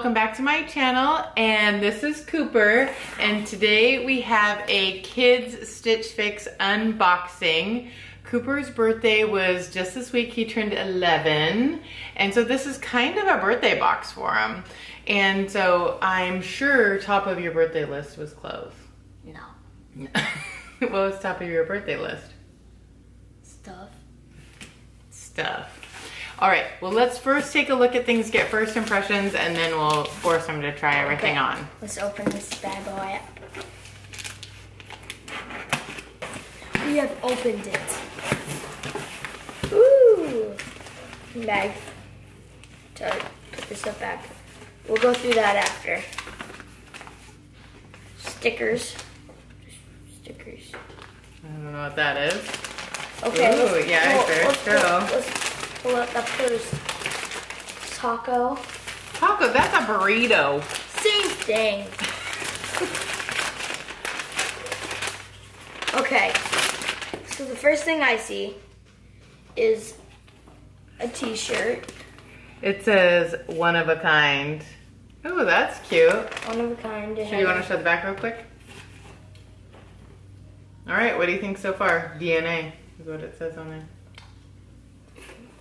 welcome back to my channel, and this is Cooper, and today we have a kids Stitch Fix unboxing. Cooper's birthday was just this week. He turned 11, and so this is kind of a birthday box for him. And so I'm sure top of your birthday list was clothes. No. What was top of your birthday list? Stuff. All right, well, let's first take a look at things, get first impressions, and then we'll force him to try everything on. Let's open this bad boy up. We have opened it. Ooh. Bag. Put this stuff back. We'll go through that after. Stickers. Stickers. I don't know what that is. Okay. Ooh, yeah, let's go. Let's pull up that first. Taco. Taco, that's a burrito. Same thing. Okay. So the first thing I see is a t-shirt. It says one of a kind. Oh, that's cute. One of a kind. So you want to show the back real quick? All right, what do you think so far? DNA is what it says on there.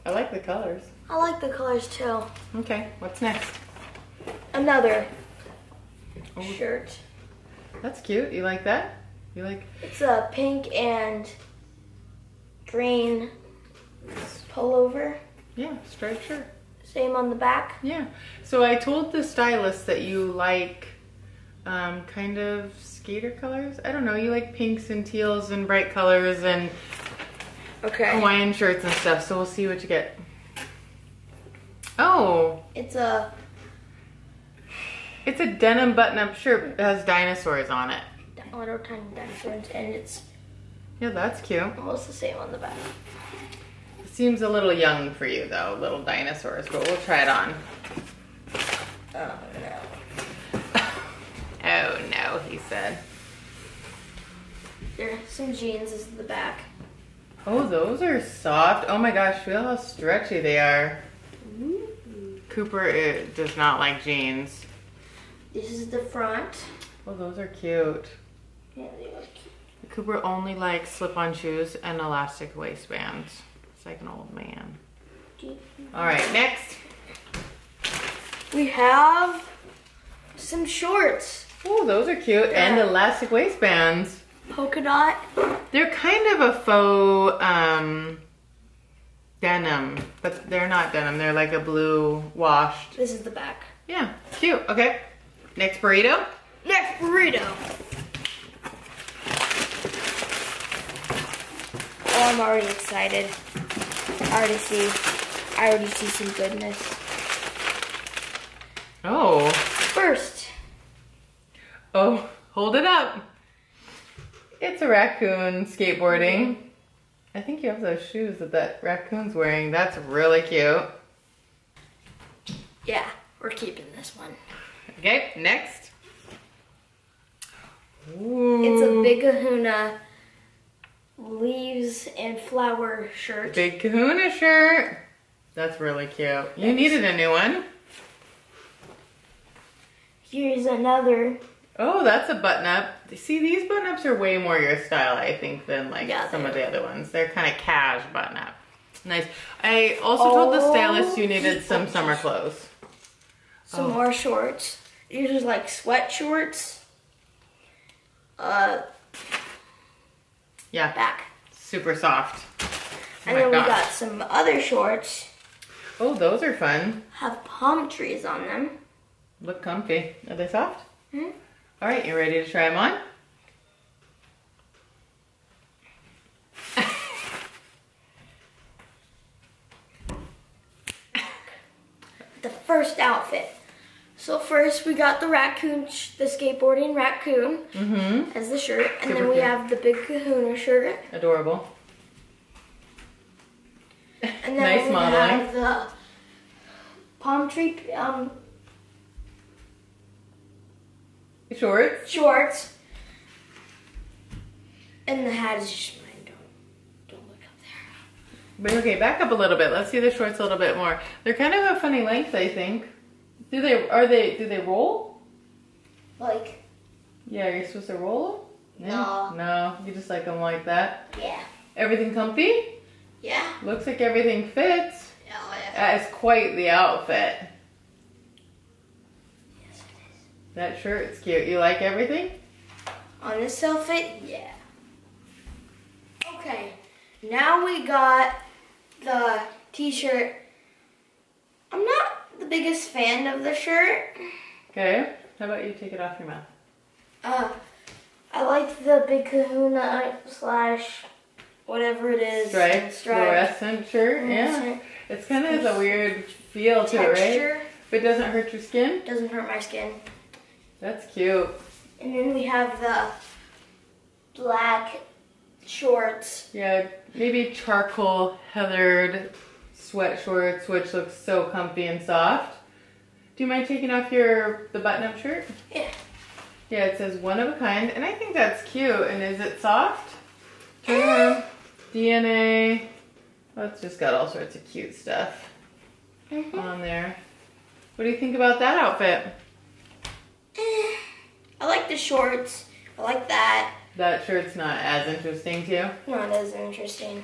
I like the colors. I like the colors too. Okay, what's next? Another shirt. That's cute. You like that? You like? It's a pink and green pullover. Yeah, striped shirt. Same on the back. Yeah. So I told the stylist that you like kind of skater colors. I don't know. You like pinks and teals and bright colors and Hawaiian shirts and stuff. So we'll see what you get. Oh. It's a denim button-up shirt. It has dinosaurs on it. Little tiny dinosaurs, and it's that's cute. almost the same on the back. It seems a little young for you though, little dinosaurs, but we'll try it on. Oh no. Oh no, he said. There are some jeans. This is the back. Oh, those are soft. Oh my gosh, feel how stretchy they are. Ooh. Cooper does not like jeans. This is the front. Oh, those are cute. Yeah, they look cute. Cooper only likes slip-on shoes and elastic waistbands. It's like an old man. All right, next. We have some shorts. Oh, those are cute. Yeah. And elastic waistbands. Polka dot. They're kind of a faux denim, but they're not denim. They're like a blue washed. This is the back. Yeah, cute. Okay, next burrito. Next burrito. Oh, I'm already excited. I already see some goodness. Oh. First. Oh, hold it up. It's a raccoon skateboarding. I think you have those shoes that raccoon's wearing. That's really cute. Yeah, we're keeping this one. Okay, next. Ooh. It's a Big Kahuna leaves and flower shirt. Big Kahuna shirt. That's really cute. You needed a new one. Here's another. Oh, that's a button-up. See, these button-ups are way more your style, I think, than like some of the other ones. They're kind of cash button-up. Nice. I also told the stylist you needed some summer clothes. Some more shorts. These are like sweat shorts. Yeah. Back. Super soft. And then we got some other shorts. Oh, those are fun. Have palm trees on them. Look comfy. Are they soft? Hmm? All right, you ready to try them on? The first outfit. So first we got the raccoon, the skateboarding raccoon as the shirt. And then we have the Big Kahuna shirt. Adorable. And then Nice we modeling. have the palm tree shorts. And the hat is just mine. Don't look up there. But okay, back up a little bit. Let's see the shorts a little bit more. They're kind of a funny length, I think. Do they roll? Like. Yeah, you're supposed to roll them? Yeah. No. No, you just like them like that? Yeah. Everything comfy? Yeah. Looks like everything fits. Oh, yeah. That is quite the outfit. Yes, it is. That shirt's cute. You like everything? On this outfit, yeah. Okay, now we got the t-shirt. I'm not the biggest fan of the shirt. Okay. How about you take it off your mouth? I like the big kahuna / whatever it is. Striped fluorescent shirt. Yeah. It's kind of has a weird feel to it, right? But it doesn't hurt your skin? Doesn't hurt my skin. That's cute. And then we have the black shorts. Yeah, maybe charcoal heathered sweat shorts, which looks so comfy and soft. Do you mind taking off the button-up shirt? Yeah. Yeah, it says one of a kind, and I think that's cute. And is it soft? Turn around. DNA. Oh, it's just got all sorts of cute stuff on there. What do you think about that outfit? I like the shorts. I like that. That shirt's not as interesting to you? Not as interesting.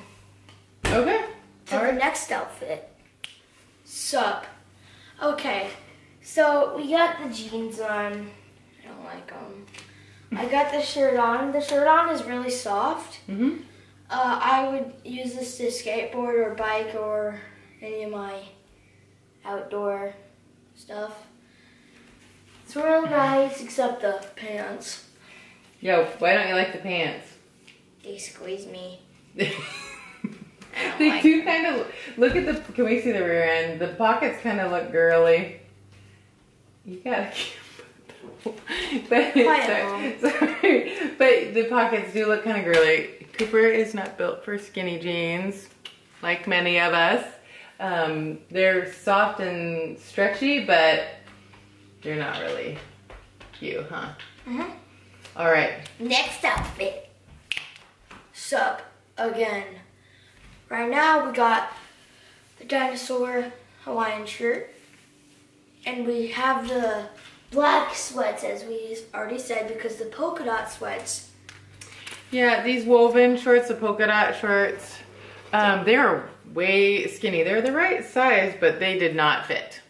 Okay. To the next outfit. Sup. Okay. So we got the jeans on. I don't like them. I got the shirt on. The shirt on is really soft. Mm-hmm. I would use this to skateboard or bike or any of my outdoor stuff. It's real nice, except the pants. Yo, why don't you like the pants? They squeeze me. They do kind of look at the. Can we see the rear end? The pockets kind of look girly. You gotta keep. But sorry, but the pockets do look kind of girly. Cooper is not built for skinny jeans, like many of us. They're soft and stretchy, but they're not really cute, huh? Mm-hmm. All right. Next outfit. Sup again. Right now we got the dinosaur Hawaiian shirt. And we have the black sweats, as we already said, because the polka dot sweats. Yeah, these woven shorts, the polka dot shorts, they're way skinny. They're the right size, but they did not fit.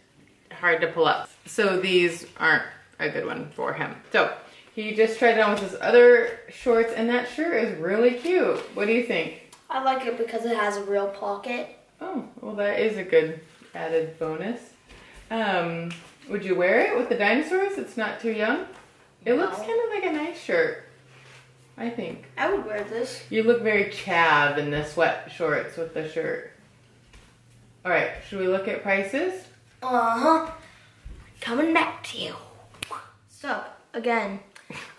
Hard to pull up. So these aren't a good one for him. So he just tried it on with his other shorts, and that shirt is really cute. What do you think? I like it because it has a real pocket. Oh, well that is a good added bonus. Would you wear it with the dinosaurs? It's not too young. It looks kind of like a nice shirt, I think. I would wear this. You look very chav in the sweat shorts with the shirt. All right, should we look at prices? Uh-huh. Coming back to you. So, again.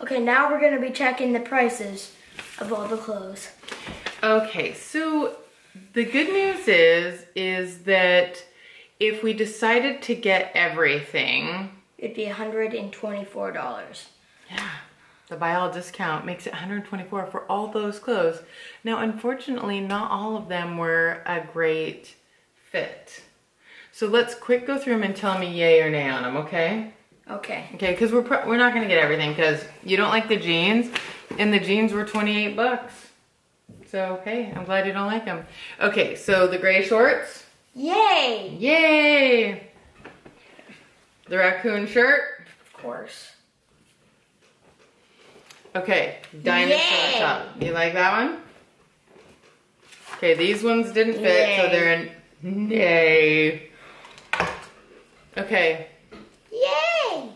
Okay, now we're going to be checking the prices of all the clothes. Okay, so the good news is that if we decided to get everything, it'd be $124. Yeah, the buy all discount makes it $124 for all those clothes. Now, unfortunately, not all of them were a great fit. So let's quick go through them and tell me yay or nay on them, okay? Okay. Okay, because we're not gonna get everything because you don't like the jeans, and the jeans were 28 bucks. So, hey, I'm glad you don't like them. Okay, so the gray shorts. Yay! Yay! The raccoon shirt. Of course. Okay, dinosaur top. You like that one? Okay, these ones didn't fit, so they're in yay. Okay. Yay!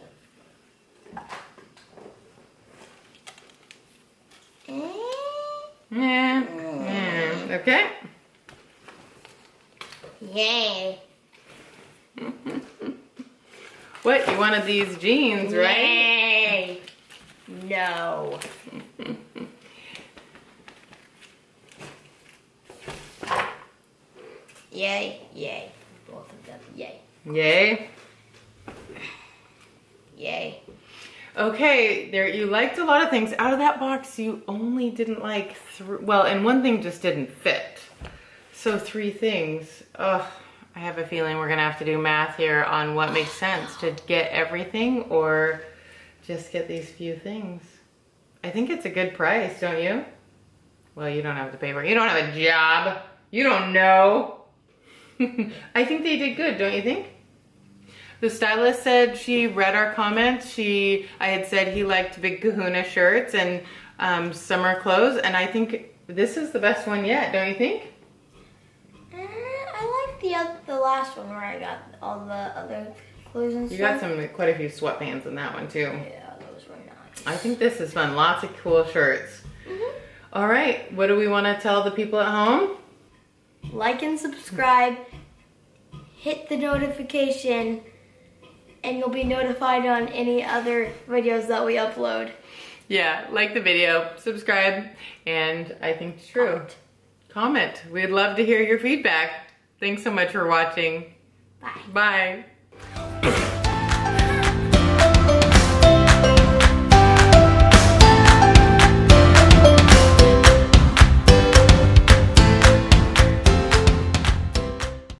Yeah. Okay. Yay. What? You wanted these jeans, right? Yay. No. Yay. Yay. Both of them. Yay. Yay. Yay. Okay, there you liked a lot of things. Out of that box, you only didn't like well, and one thing just didn't fit. So 3 things. Ugh, I have a feeling we're gonna have to do math here on what makes sense to get everything or just get these few things. I think it's a good price, don't you? Well, you don't have to pay for it. You don't have a job. You don't know. I think they did good, don't you think? The stylist said she read our comments. I had said he liked big kahuna shirts and summer clothes, and I think this is the best one yet, don't you think? I like the last one where I got all the other clothes and You stuff. got quite a few sweatpants in that one too. Yeah, those were nice. I think this is fun. Lots of cool shirts. All right, what do we want to tell the people at home? Like and subscribe. Hit the notification, and you'll be notified on any other videos that we upload. Yeah, like the video, subscribe, and I think it's true. Comment. We'd love to hear your feedback. Thanks so much for watching. Bye. Bye.